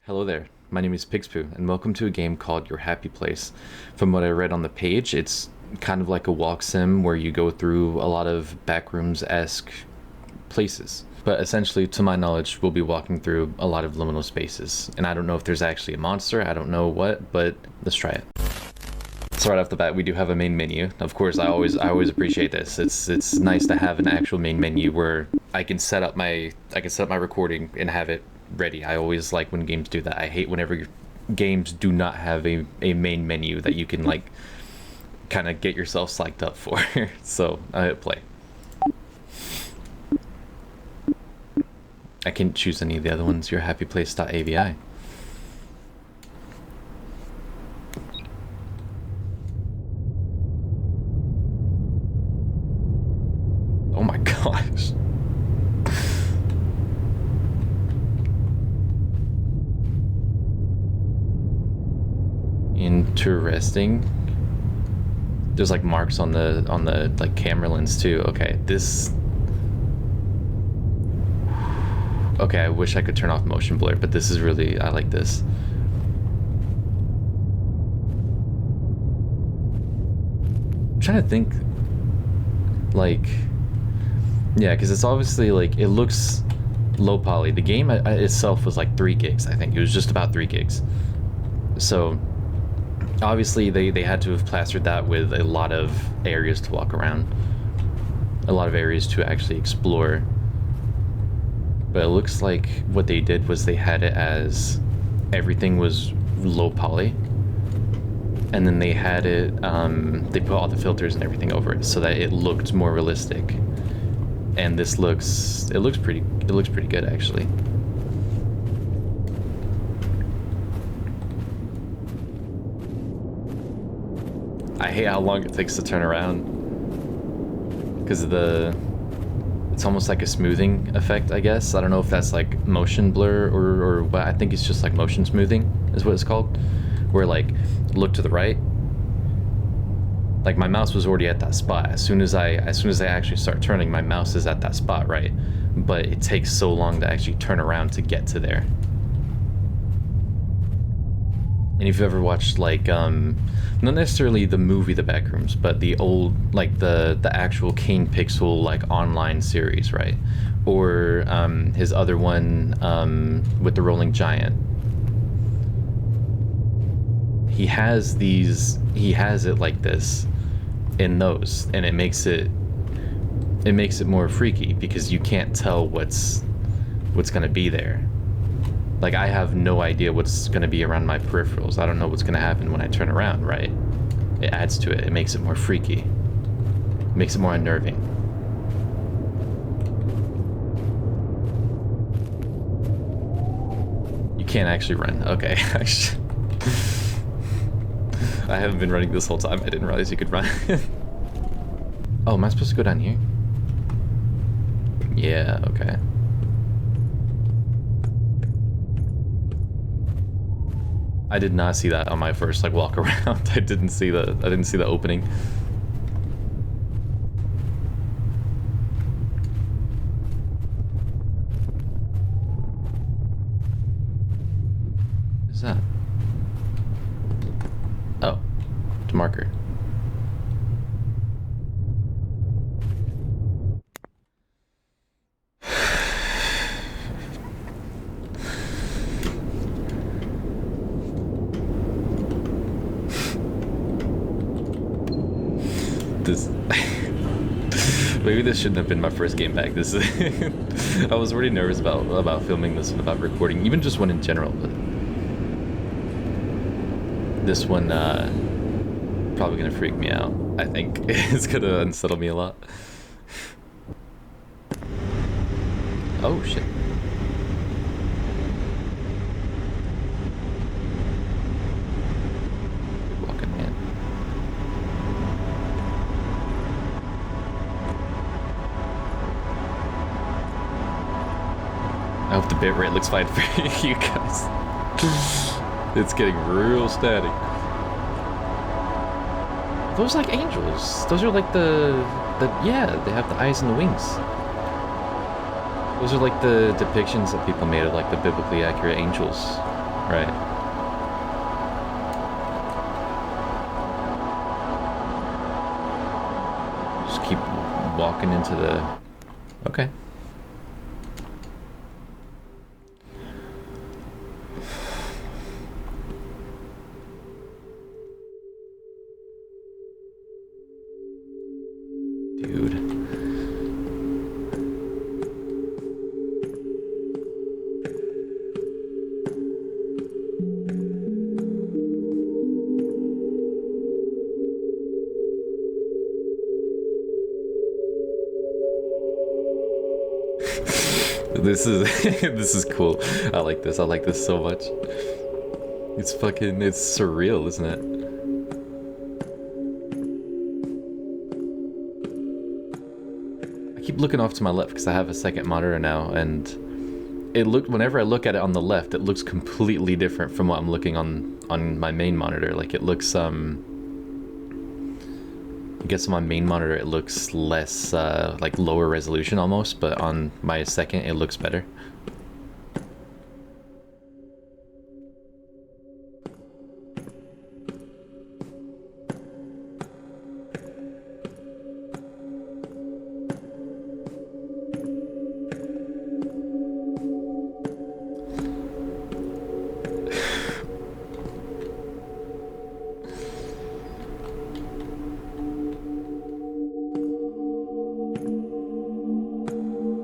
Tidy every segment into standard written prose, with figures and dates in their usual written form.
Hello there, my name is Pigspoo, and welcome to a game called Your Happy Place. From what I read on the page, it's kind of like a walk sim where you go through a lot of backrooms-esque places. But essentially, to my knowledge, we'll be walking through a lot of liminal spaces. And I don't know if there's actually a monster, I don't know what, but let's try it. So right off the bat, we do have a main menu. Of course, I always appreciate this. It's nice to have an actual main menu where I can set up my recording and have it ready. I always like when games do that. I hate whenever games do not have a main menu that you can like kind of get yourself psyched up for. So I hit play. I can't choose any of the other ones. Yourhappyplace.avi. Oh my gosh. Interesting. There's like marks on the like camera lens too. Okay, this. Okay, I wish I could turn off motion blur, but this is really, I like this. I'm trying to think, like, yeah, because it's obviously like, it looks low poly. The game itself was like 3 gigs, I think. It was just about 3 gigs. So obviously they had to have plastered that with a lot of areas to walk around, a lot of areas to actually explore. But it looks like what they did was they had it as everything was low poly, and then they had it they put all the filters and everything over it so that it looked more realistic. And this looks pretty good actually. I hate how long it takes to turn around because of it's almost like a smoothing effect, I guess. I don't know if that's like motion blur or what. I think it's just like motion smoothing is what it's called. Where like, look to the right. Like my mouse was already at that spot. As soon as I actually start turning, my mouse is at that spot, right? But it takes so long to actually turn around to get to there. And if you've ever watched like, not necessarily the movie The Backrooms, but the old, like the actual King Pixel like online series, right? Or his other one with the Rolling Giant. He has it like this in those, and it makes it more freaky because you can't tell what's gonna be there. Like, I have no idea what's going to be around my peripherals. I don't know what's going to happen when I turn around, right? It adds to it. It makes it more freaky. It makes it more unnerving. You can't actually run. Okay. I haven't been running this whole time. I didn't realize you could run. Oh, am I supposed to go down here? Yeah, okay. I did not see that on my first like walk around. I didn't see the opening. What is that? Oh, it's a marker. This maybe this shouldn't have been my first game back. This is I was already nervous about filming this and about recording, even just one in general, but this one probably gonna freak me out. I think it's gonna unsettle me a lot. Oh shit. I hope the bitrate looks fine for you guys. It's getting real static. Those like angels. Those are like yeah, they have the eyes and the wings. Those are like the depictions that people made of like the biblically accurate angels. Right. Just keep walking into the... Okay. Dude. This is this is cool. I like this. I like this so much. It's fucking, it's surreal, isn't it? I keep looking off to my left because I have a second monitor now, and whenever I look at it on the left, it looks completely different from what I'm looking on my main monitor. Like it looks I guess on my main monitor it looks less like lower resolution almost, but on my second it looks better.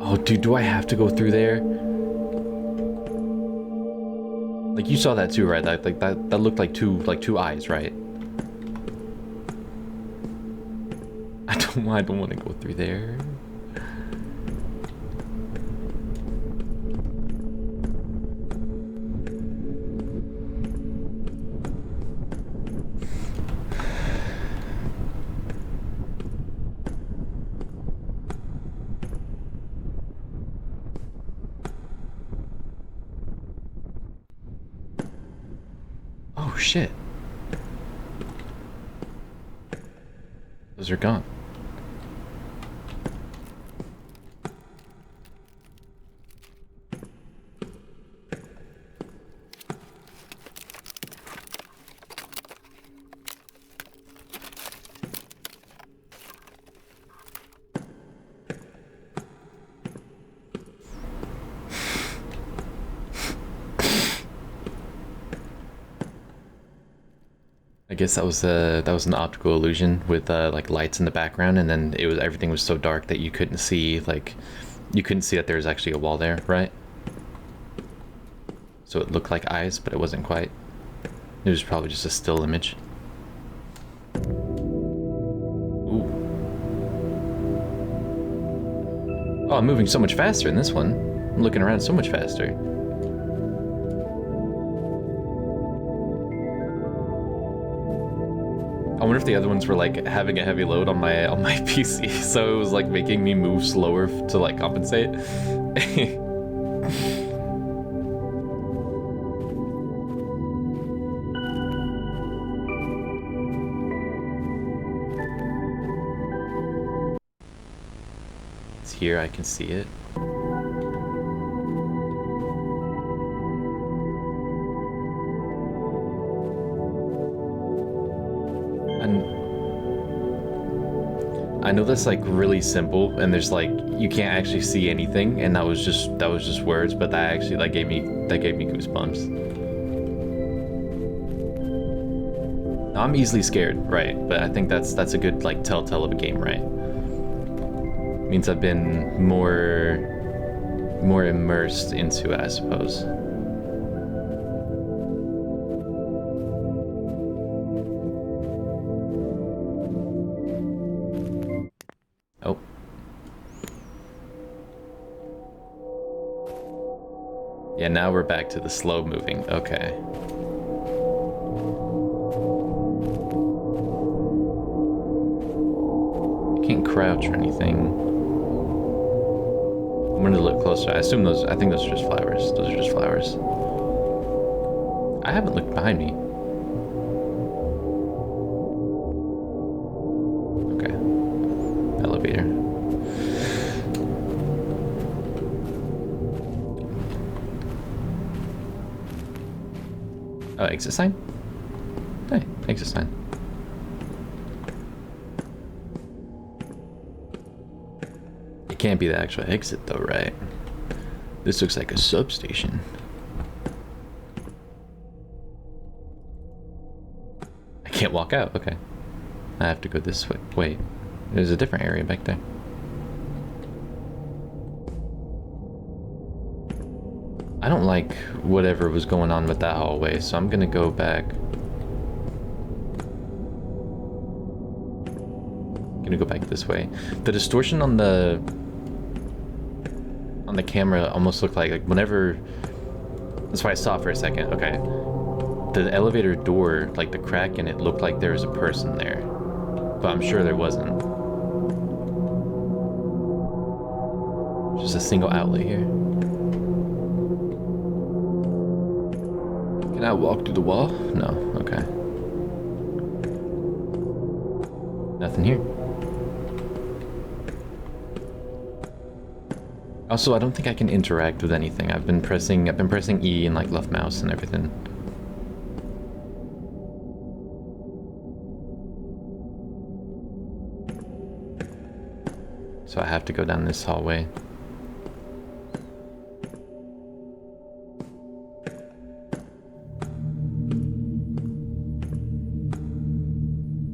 Oh, dude, do I have to go through there? Like you saw that too, right? That looked like two eyes, right? I don't want to go through there. Oh shit. Those are gone. I guess that was an optical illusion with like lights in the background, and then everything was so dark that you couldn't see that there was actually a wall there, right? So it looked like eyes, but it wasn't quite. It was probably just a still image. Ooh. Oh, I'm moving so much faster in this one. I'm looking around so much faster. I wonder if the other ones were like having a heavy load on my PC, so it was like making me move slower to like compensate. It's here, I can see it. I know that's like really simple, and there's like you can't actually see anything, and that was just words, but that actually gave me goosebumps. Now, I'm easily scared, right? But I think that's a good like telltale of a game, right? Means I've been more immersed into it, I suppose. Oh. Yeah, now we're back to the slow moving. Okay. You can't crouch or anything. I'm gonna look closer. I think those are just flowers. Those are just flowers. I haven't looked behind me. Okay. Elevator. Oh, exit sign? Hey, exit sign. It can't be the actual exit though, right? This looks like a substation. I can't walk out, okay. I have to go this way. Wait, there's a different area back there. I don't like whatever was going on with that hallway, so I'm gonna go back. Gonna go back this way. The distortion on the camera almost looked like whenever. That's why I saw it for a second. Okay, the elevator door, like the crack in it, looked like there was a person there, but I'm sure there wasn't. Just a single outlet here. Can I walk through the wall? No. Okay. Nothing here. Also, I don't think I can interact with anything. I've been pressing E and like left mouse and everything. So I have to go down this hallway.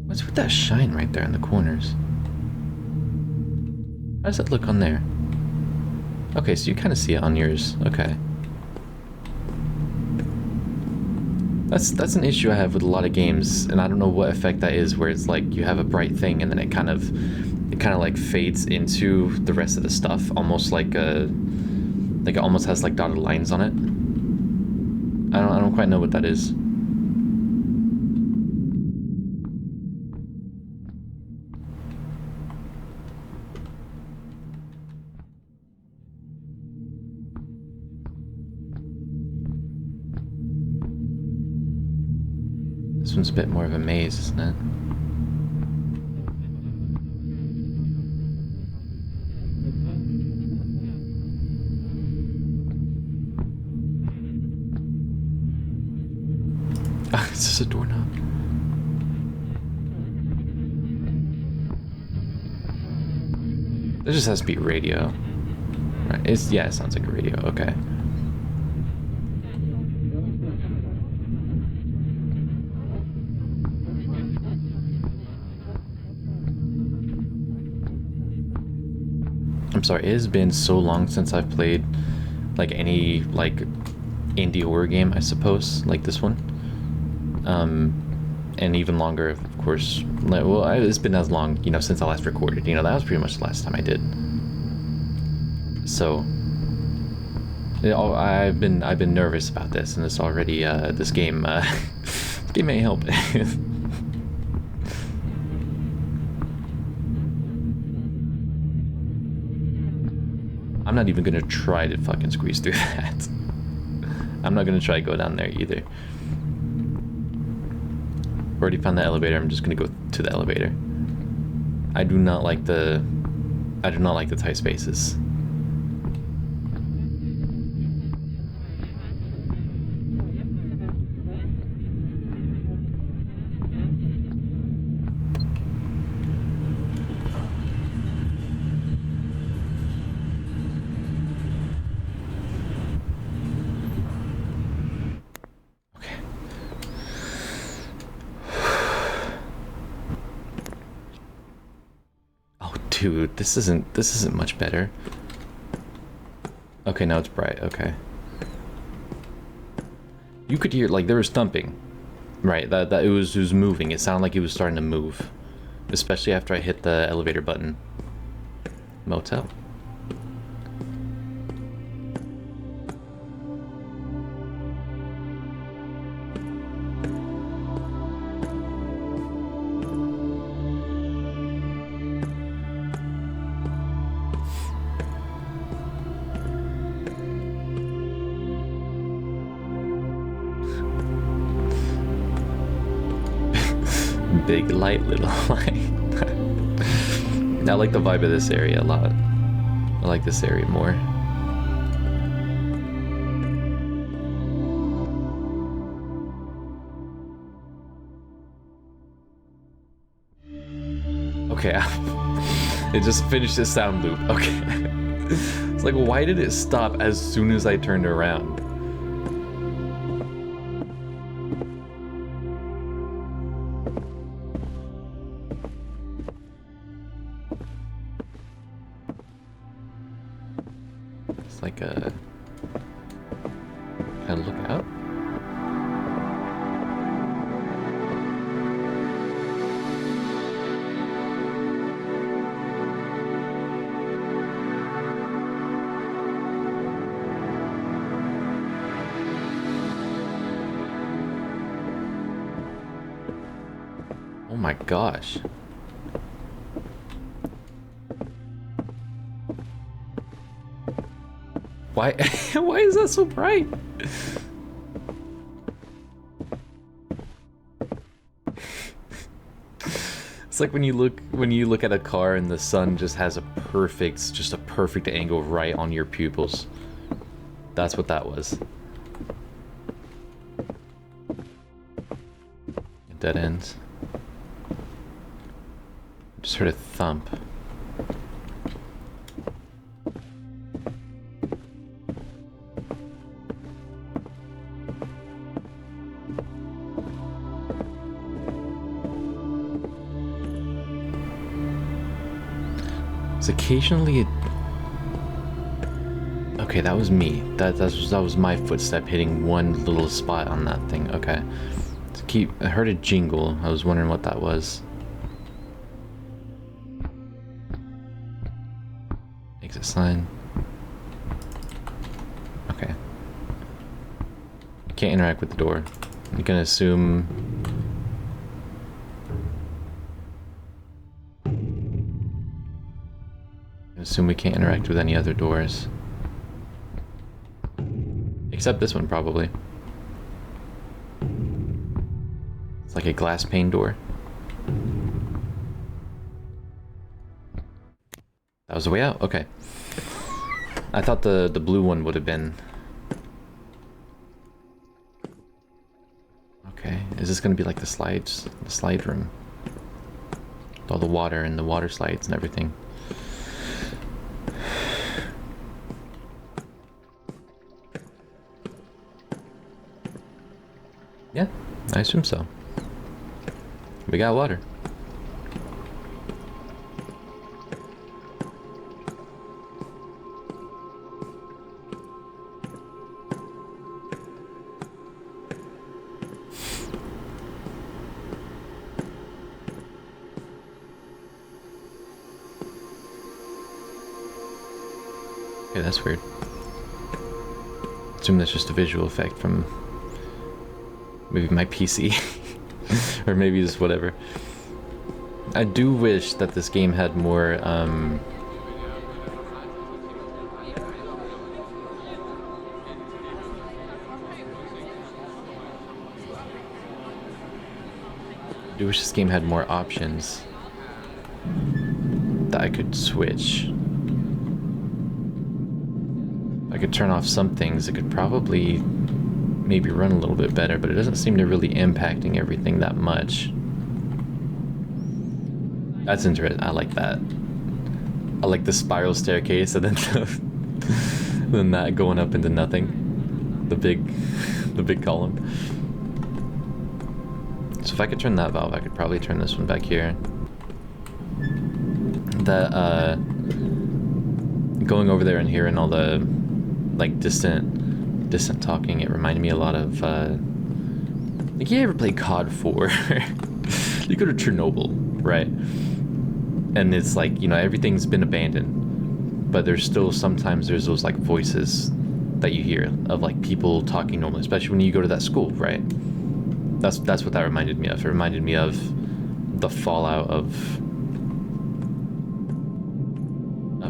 What's with that shine right there in the corners? How does that look on there? Okay, so you kind of see it on yours. Okay. That's an issue I have with a lot of games, and I don't know what effect that is, where it's like you have a bright thing and then it kind of like fades into the rest of the stuff, almost like it almost has like dotted lines on it. I don't quite know what that is. This one's a bit more of a maze, isn't it? Ah, it's just a doorknob. This just has to be radio. Right, yeah, it sounds like a radio, okay. I'm sorry, it has been so long since I've played like any like indie horror game, I suppose, like this one. And even longer, of course. Well, it's been as long, you know, since I last recorded. You know, that was pretty much the last time I did. So, I've been nervous about this, and it's already this game. This game ain't helping. I'm not even gonna try to fucking squeeze through that. I'm not gonna try to go down there either. Already found the elevator. I'm just gonna go to the elevator. I do not like the tight spaces. Dude, this isn't much better. Okay, now it's bright. Okay. You could hear, like, there was thumping, right? That it was moving. It sounded like it was starting to move, especially after I hit the elevator button. Motel. Big light, little light. I like the vibe of this area a lot. I like this area more. Okay, it just finished its sound loop. Okay. It's like, why did it stop as soon as I turned around? It's like a... Kind of look out. Oh my gosh. Why why is that so bright? It's like when you look at a car and the sun just has a perfect angle right on your pupils. That's what that was. Dead ends. Just heard a thump. It's occasionally... Okay, that was me. That was my footstep hitting one little spot on that thing. Okay. I heard a jingle. I was wondering what that was. Exit sign. Okay. Can't interact with the door. I'm gonna assume... we can't interact with any other doors. Except this one, probably. It's like a glass pane door. That was the way out? Okay. I thought the blue one would have been... Okay, is this gonna be like the slide room? With all the water and the water slides and everything. Yeah, I assume so. We got water. Okay, that's weird. Assume that's just a visual effect from maybe my PC. Or maybe just whatever. I do wish that this game had more, I do wish this game had more options that I could switch. I could turn off some things. It could probably maybe run a little bit better, but it doesn't seem to really impacting everything that much. That's interesting. I like that. I like the spiral staircase and then then that going up into nothing. The big column. So if I could turn that valve, I could probably turn this one back here. That going over there and hearing all the like distant talking, it reminded me a lot of like, you ever play COD 4? You go to Chernobyl, right? And it's like, you know, everything's been abandoned, but there's still sometimes there's those like voices that you hear of like people talking normally, especially when you go to that school, right? That's what that reminded me of. It reminded me of the fallout of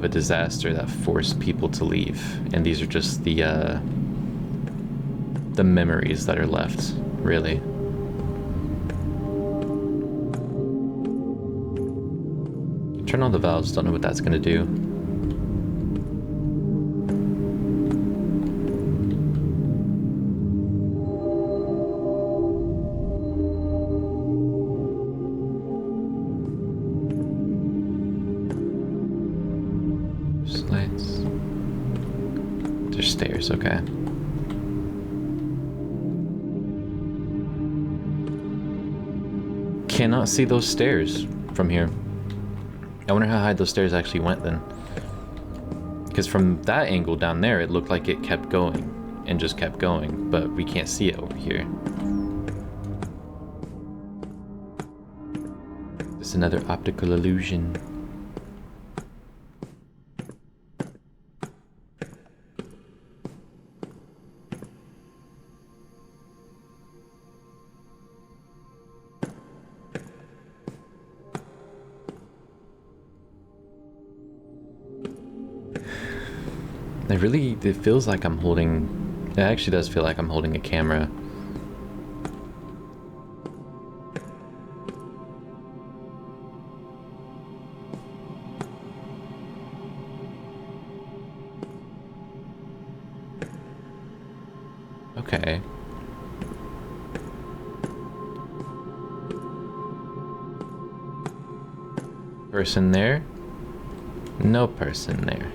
a disaster that forced people to leave, and these are just the memories that are left, really. Turn on the valves, don't know what that's gonna do. stairs, okay. Cannot see those stairs from here. I wonder how high those stairs actually went then. Because from that angle down there, it looked like it kept going and just kept going, but we can't see it over here. It's another optical illusion. It feels like I'm holding, it actually does feel like I'm holding a camera. Okay. Person there? No person there.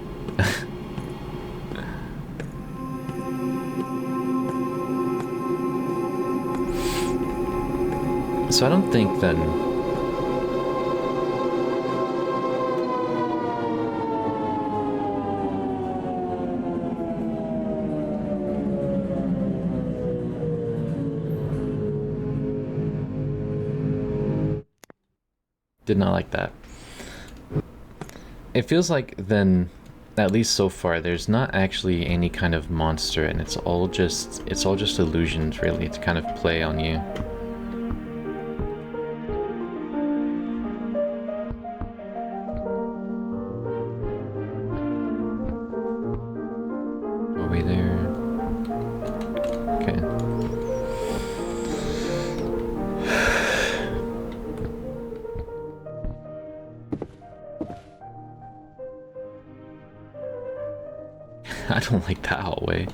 So I don't think then... Did not like that. It feels like then, at least so far, there's not actually any kind of monster, and it's all just illusions really to kind of play on you. Are we there? Okay. I don't like that hallway.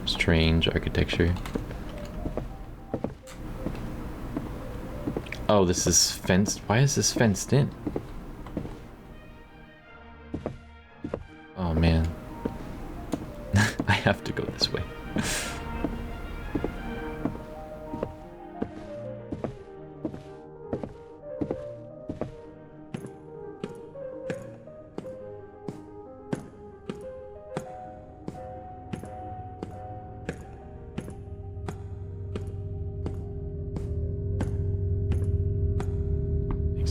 Strange architecture. Oh, this is fenced. Why is this fenced in? Oh man. I have to go this way.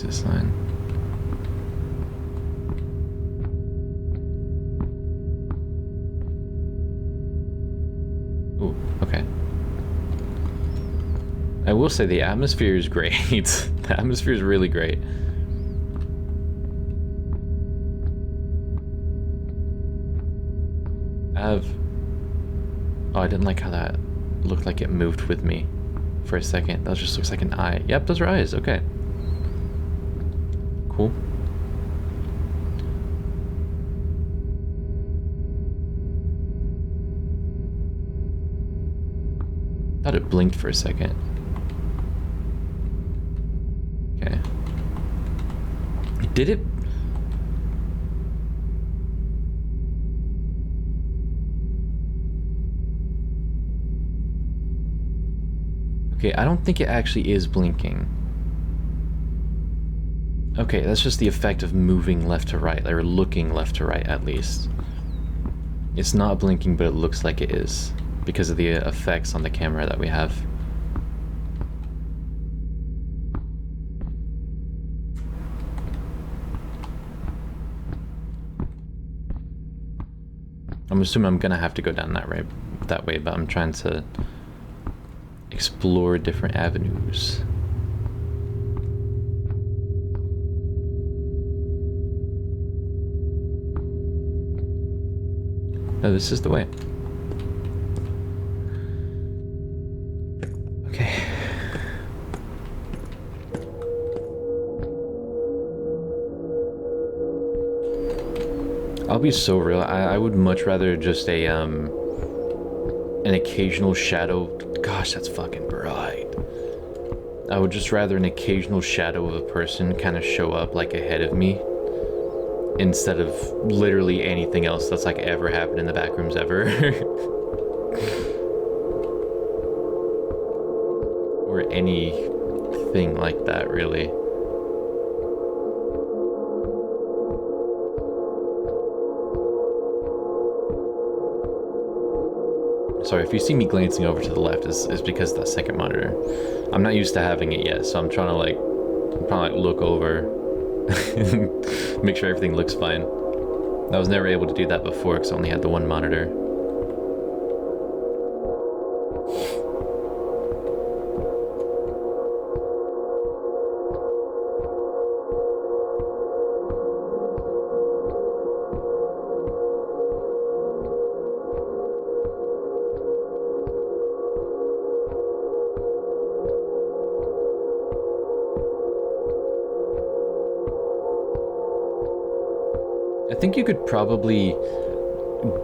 Exit line. Ooh, okay. I will say the atmosphere is great. The atmosphere is really great. Oh, I didn't like how that looked like it moved with me for a second. That just looks like an eye. Yep, those are eyes. Okay. Cool. Thought it blinked for a second. Okay. Did it? Okay, I don't think it actually is blinking. Okay, that's just the effect of moving left to right, or looking left to right at least. It's not blinking, but it looks like it is, because of the effects on the camera that we have. I'm assuming I'm gonna have to go down that way, but I'm trying to explore different avenues. No, this is the way. Okay. I'll be so real. I would much rather just an occasional shadow. Gosh, that's fucking bright. I would just rather an occasional shadow of a person kind of show up like ahead of me instead of literally anything else that's like ever happened in the back rooms ever. Or anything like that, really. Sorry, if you see me glancing over to the left, is because of that second monitor. I'm not used to having it yet, so I'm trying to like look over, make sure everything looks fine. I was never able to do that before because I only had the one monitor. I think you could probably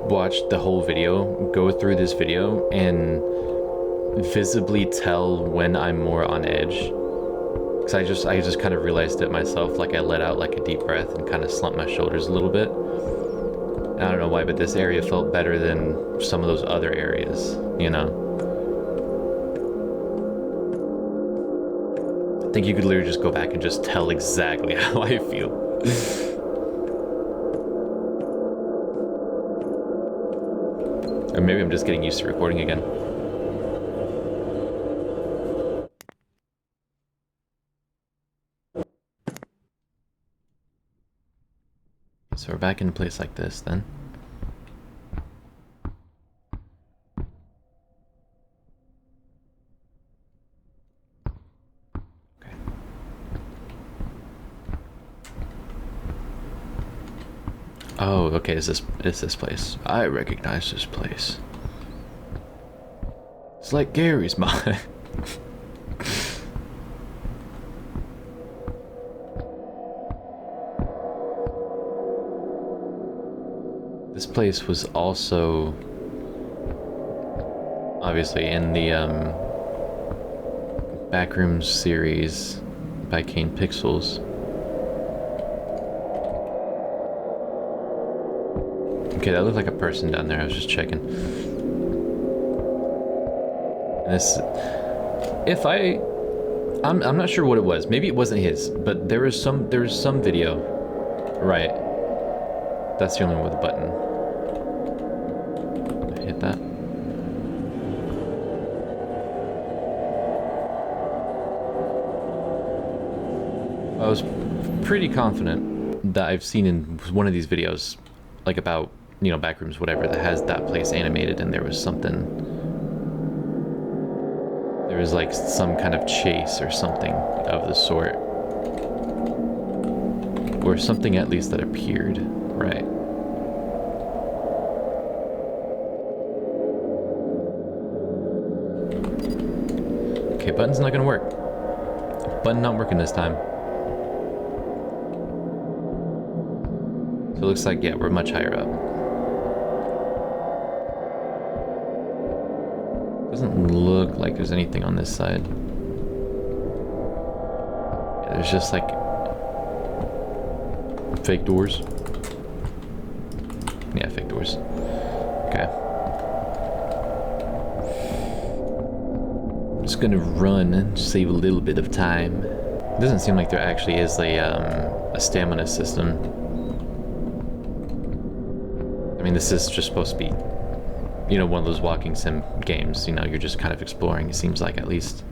watch the whole video, go through this video, and visibly tell when I'm more on edge. Because I just kind of realized it myself, like I let out like a deep breath and kind of slumped my shoulders a little bit. And I don't know why, but this area felt better than some of those other areas, you know? I think you could literally just go back and just tell exactly how I feel. Or maybe I'm just getting used to recording again. So we're back in a place like this then. Okay. Oh, okay, is this place? I recognize this place. It's like Gary's mine. This place was also obviously in the Backrooms series by Kane Pixels. Okay, that looked like a person down there. I was just checking. And this, I'm not sure what it was. Maybe it wasn't his, but there was some video. Right. That's the only one with a button. I hit that. I was pretty confident that I've seen in one of these videos, like about, you know, Backrooms, whatever, that has that place animated, and there was something. There was like some kind of chase or something of the sort. Or something at least that appeared, right? Okay, button's not gonna work. Button not working this time. So it looks like, yeah, we're much higher up. Doesn't look like there's anything on this side. Yeah, there's just like fake doors. Yeah, fake doors. Okay. I'm just gonna run and save a little bit of time. It doesn't seem like there actually is a stamina system. I mean, this is just supposed to be, you know, one of those walking sim games. You know, you're just kind of exploring, it seems like, at least.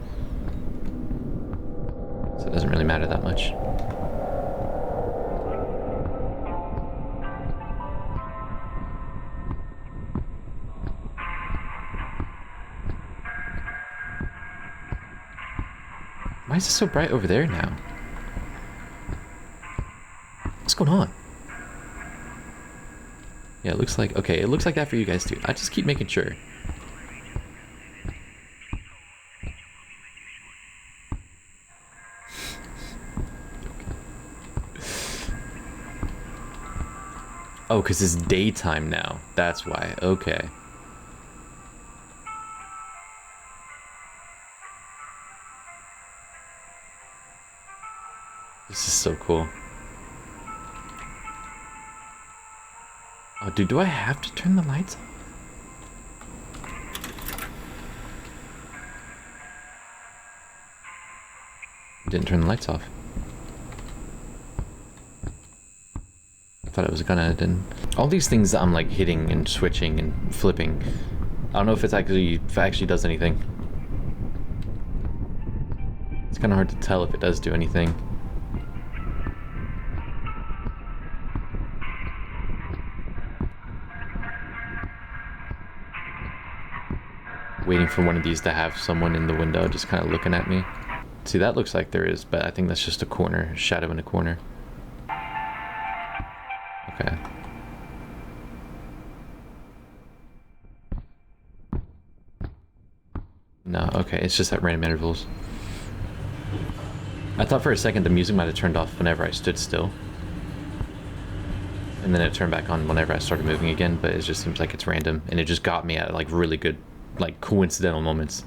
So it doesn't really matter that much. Why is it so bright over there now? What's going on? Yeah, it looks like, okay, it looks like that for you guys too. I just keep making sure. Oh, because it's daytime now. That's why. Okay. This is so cool. Oh, dude, do I have to turn the lights on? Didn't turn the lights off. I thought it was gonna, didn't. All these things I'm like hitting and switching and flipping. I don't know if it actually does anything. It's kind of hard to tell if it does do anything. Waiting for one of these to have someone in the window just kind of looking at me. See, that looks like there is, but I think that's just a corner, shadow in a corner. Okay. No, okay, it's just at random intervals. I thought for a second the music might have turned off whenever I stood still. And then it turned back on whenever I started moving again, but it just seems like it's random, and it just got me at like really good, like coincidental moments.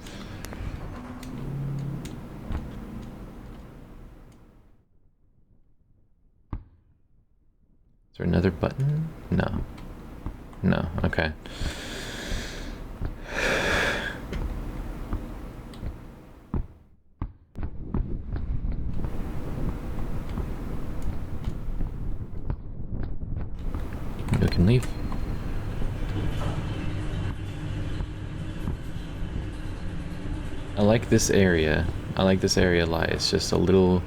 Is there another button? No. No, okay. We can leave. I like this area. I like this area a lot. It's just a little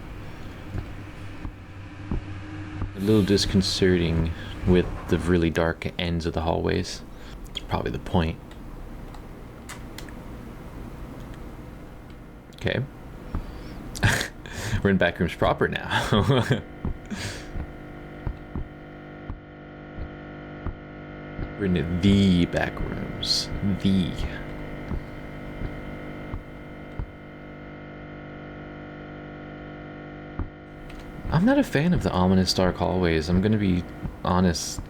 disconcerting with the really dark ends of the hallways. It's probably the point. Okay. We're in Backrooms proper now. We're in the Backrooms. The. I'm not a fan of the ominous dark hallways. I'm gonna be honest.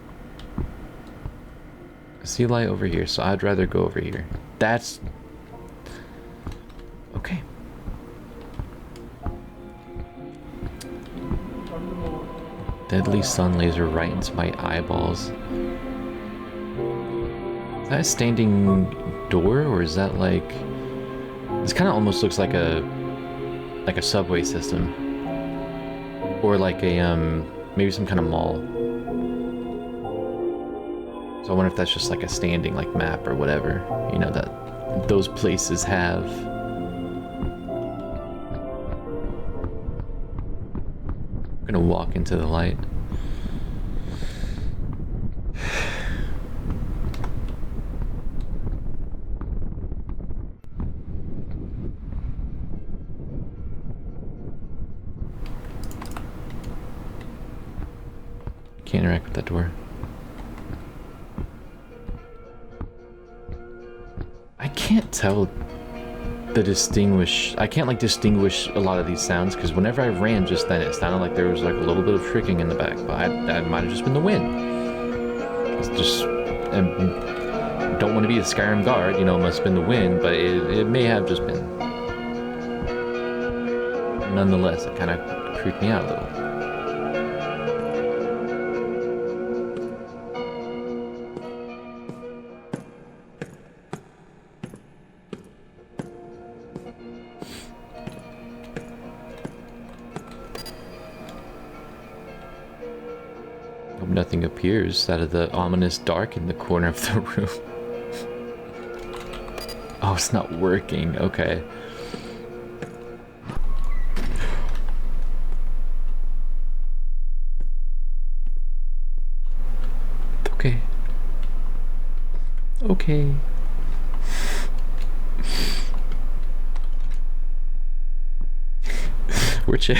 I see light over here, so I'd rather go over here. That's... okay. Deadly sun laser right into my eyeballs. Is that a standing door, or is that like... This kind of almost looks like a subway system. Or like a, maybe some kind of mall. So I wonder if that's just like a standing like map or whatever, you know, that those places have. I'm gonna walk into the light. Can't interact with that door. I can't tell I can't like distinguish a lot of these sounds, because whenever I ran just then, it sounded like there was like a little bit of shrieking in the back, but that might have just been the wind. It's just, I don't want to be a Skyrim guard, you know, it must have been the wind, but it may have just been. Nonetheless, it kind of creeped me out a little. Hope nothing appears out of the ominous dark in the corner of the room. Oh, it's not working. Okay. Okay. Okay. We're chill.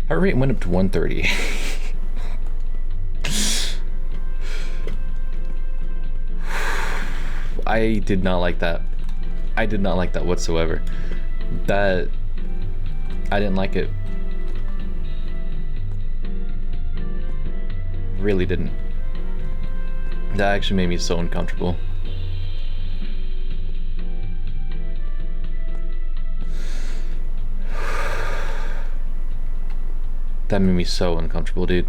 Heart rate went up to 130. I did not like that. I did not like that whatsoever. That... I didn't like it. Really didn't. That actually made me so uncomfortable. That made me so uncomfortable, dude.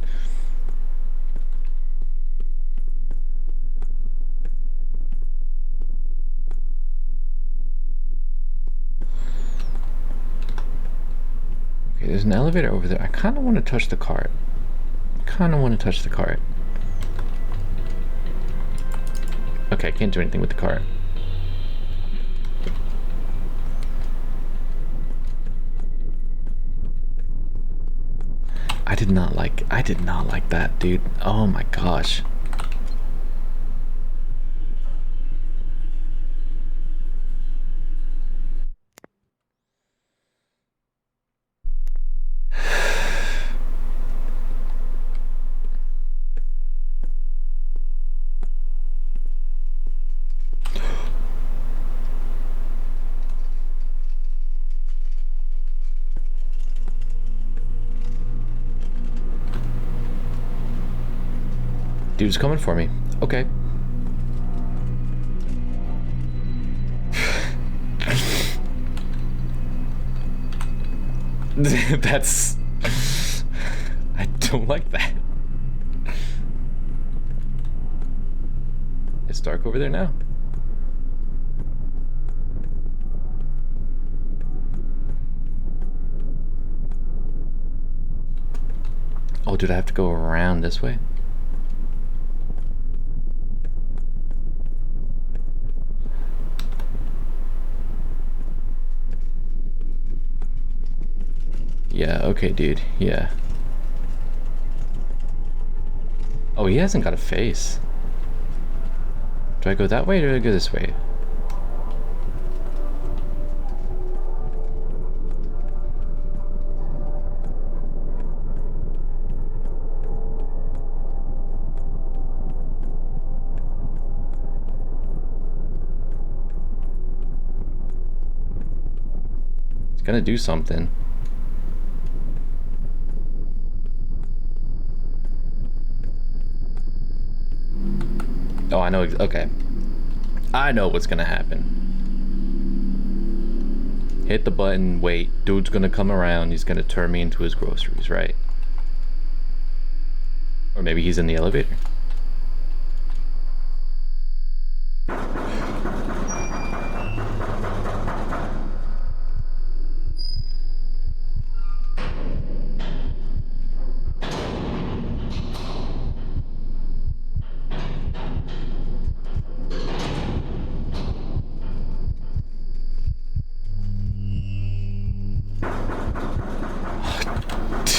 Okay, there's an elevator over there. I kind of want to touch the cart. Okay, I can't do anything with the cart. I did not like that, dude. Oh my gosh. Dude's coming for me. Okay. That's... I don't like that. It's dark over there now. Oh, dude, I have to go around this way? Yeah, okay, dude. Yeah. Oh, he hasn't got a face. Do I go that way or do I go this way? It's gonna do something. Oh, I know. Okay. I know what's gonna happen. Hit the button, wait. Dude's gonna come around. He's gonna turn me into his groceries, right? Or maybe he's in the elevator.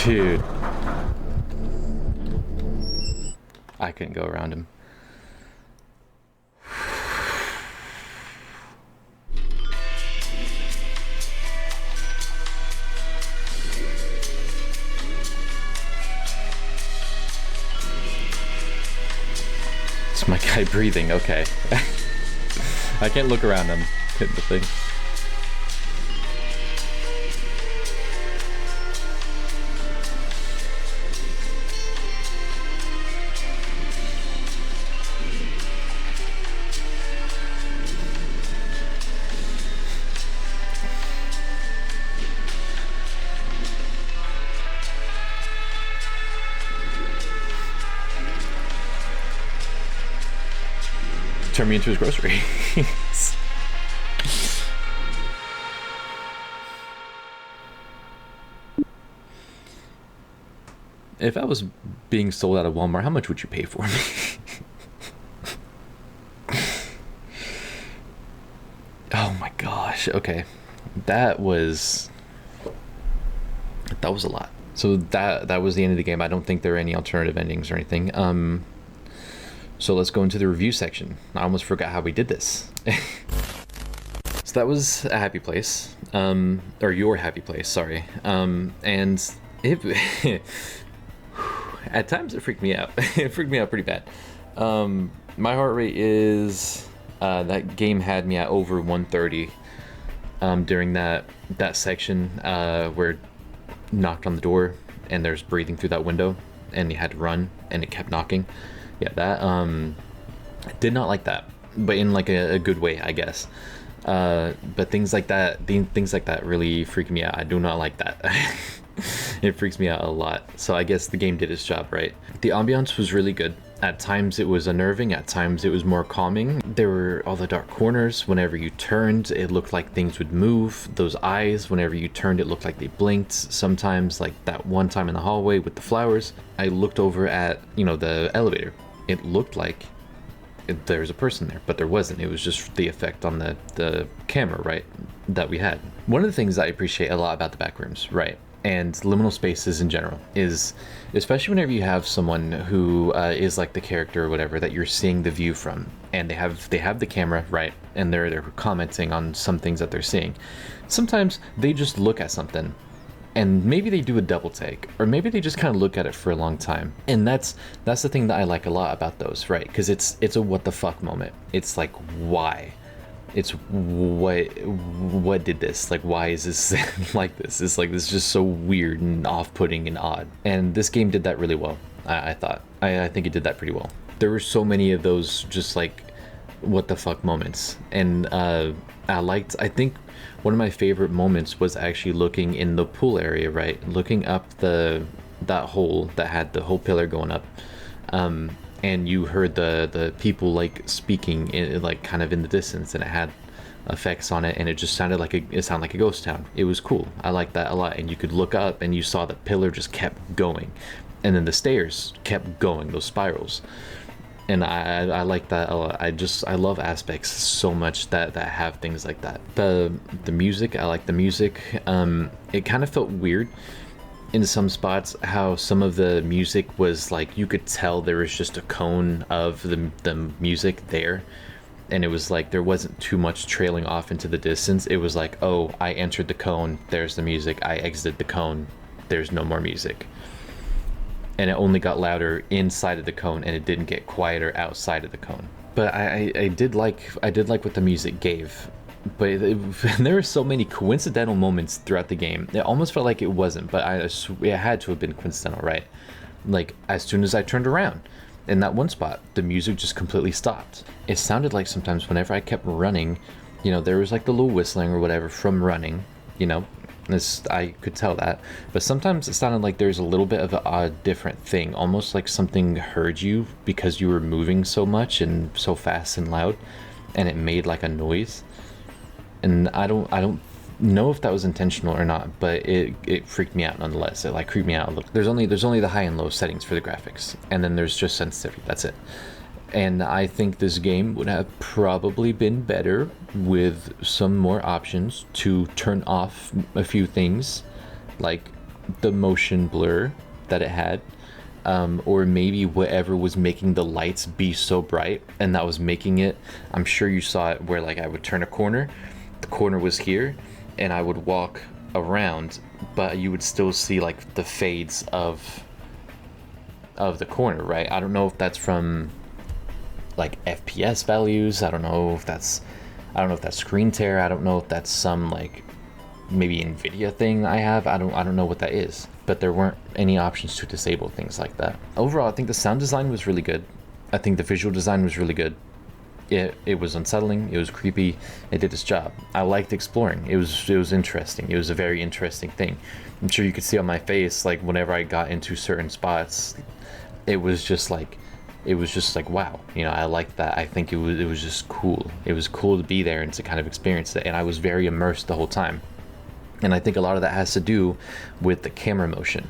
Dude. I couldn't go around him. It's my guy breathing, okay. I can't look around him. Hit the thing. Turn me into his grocery. If I was being sold out of Walmart, how much would you pay for me? Oh my gosh. Okay. That was a lot. So that was the end of the game. I don't think there are any alternative endings or anything. So let's go into the review section. I almost forgot how we did this. So that was a happy place, or your happy place, sorry. And It at times it freaked me out. It freaked me out pretty bad. My heart rate is that game had me at over 130 during that section where it knocked on the door and there's breathing through that window and you had to run and it kept knocking. Yeah, that I did not like that, but in like a good way, I guess. But things like that really freak me out. I do not like that. It freaks me out a lot. So I guess the game did its job, right? The ambiance was really good. At times it was unnerving, at times it was more calming. There were all the dark corners. Whenever you turned, it looked like things would move. Those eyes, whenever you turned, it looked like they blinked. Sometimes, like that one time in the hallway with the flowers, I looked over at, the elevator. It looked like there was a person there, but there wasn't. It was just the effect on the camera, right, that we had. One of the things I appreciate a lot about the back rooms, right, and liminal spaces in general, is especially whenever you have someone who is like the character or whatever that you're seeing the view from, and they have the camera, right, and they're commenting on some things that they're seeing. Sometimes they just look at something and maybe they do a double take, or maybe they just kind of look at it for a long time. And that's the thing that I like a lot about those, right? Because it's a what the fuck moment. It's like, why? It's what did this? Like, why is this like this? It's like, this is just so weird and off-putting and odd. And this game did that really well, I thought. I think it did that pretty well. There were so many of those just like what the fuck moments. And I think one of my favorite moments was actually looking in the pool area, right? Looking up that hole that had the whole pillar going up. And you heard the people like speaking in, like kind of in the distance, and it had effects on it, and it just sounded like a ghost town. It was cool. I liked that a lot. And you could look up and you saw the pillar just kept going, and then the stairs kept going, those spirals. And I like that a lot. I love aspects so much that have things like that. The music, I like the music. It kind of felt weird in some spots how some of the music was like, you could tell there was just a cone of the music there, and it was like there wasn't too much trailing off into the distance. It was like, oh, I entered the cone, there's the music, I exited the cone, there's no more music. And it only got louder inside of the cone, and it didn't get quieter outside of the cone. But I did like what the music gave. But there were so many coincidental moments throughout the game. It almost felt like it wasn't, but it had to have been coincidental, right? Like, as soon as I turned around, in that one spot, the music just completely stopped. It sounded like sometimes whenever I kept running, there was like the little whistling or whatever from running, I could tell that. But sometimes it sounded like there's a little bit of a different thing, almost like something heard you because you were moving so much and so fast and loud, and it made like a noise. And I don't know if that was intentional or not, but it freaked me out nonetheless. It like creeped me out a little. There's only the high and low settings for the graphics, and then there's just sensitivity. That's it. And I think this game would have probably been better with some more options to turn off a few things, like the motion blur that it had, or maybe whatever was making the lights be so bright, and that was making it. I'm sure you saw it where like I would turn a corner, the corner was here, and I would walk around, but you would still see like the fades of the corner, right? I don't know if that's from like FPS values. I don't know if that's screen tear. I don't know if that's some like maybe Nvidia thing I have. I don't know what that is, but there weren't any options to disable things like that. Overall, I think the sound design was really good. I think the visual design was really good. It was unsettling, it was creepy, it did its job. I liked exploring. It was interesting. It was a very interesting thing. I'm sure you could see on my face, like whenever I got into certain spots, it was just like wow, I liked that. I think it was just cool. It was cool to be there and to kind of experience it, and I was very immersed the whole time. And I think a lot of that has to do with the camera motion.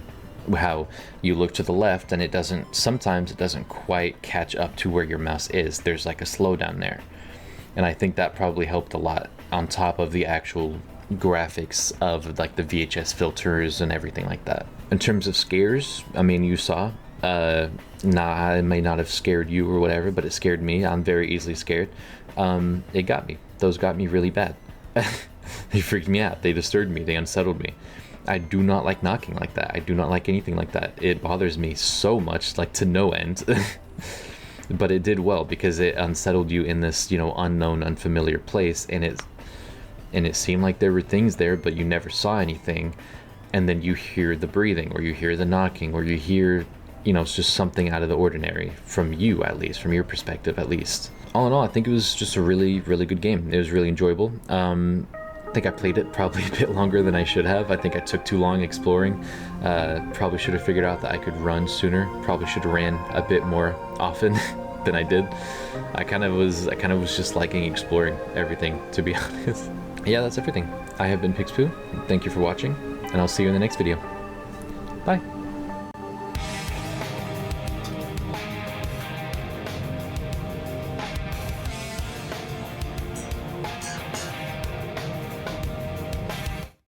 How you look to the left and sometimes it doesn't quite catch up to where your mouse is. There's like a slowdown there. And I think that probably helped a lot, on top of the actual graphics of like the VHS filters and everything like that. In terms of scares, I mean, you saw, it may not have scared you or whatever, but it scared me. I'm very easily scared. It got me. Those got me really bad. They freaked me out. They disturbed me. They unsettled me. I do not like knocking like that. I do not like anything like that. It bothers me so much, like to no end. But it did well because it unsettled you in this, you know, unknown, unfamiliar place, and it seemed like there were things there, but you never saw anything. And then you hear the breathing, or you hear the knocking, or you hear, you know, it's just something out of the ordinary from you, at least from your perspective, at least. All in all, I think it was just a really, really good game. It was really enjoyable. I think I played it probably a bit longer than I should have. I think I took too long exploring. Probably should have figured out that I could run sooner. Probably should have ran a bit more often than I did. I kind of was just liking exploring everything, to be honest. Yeah, that's everything. I have been Pigspoo. Thank you for watching, and I'll see you in the next video. Bye.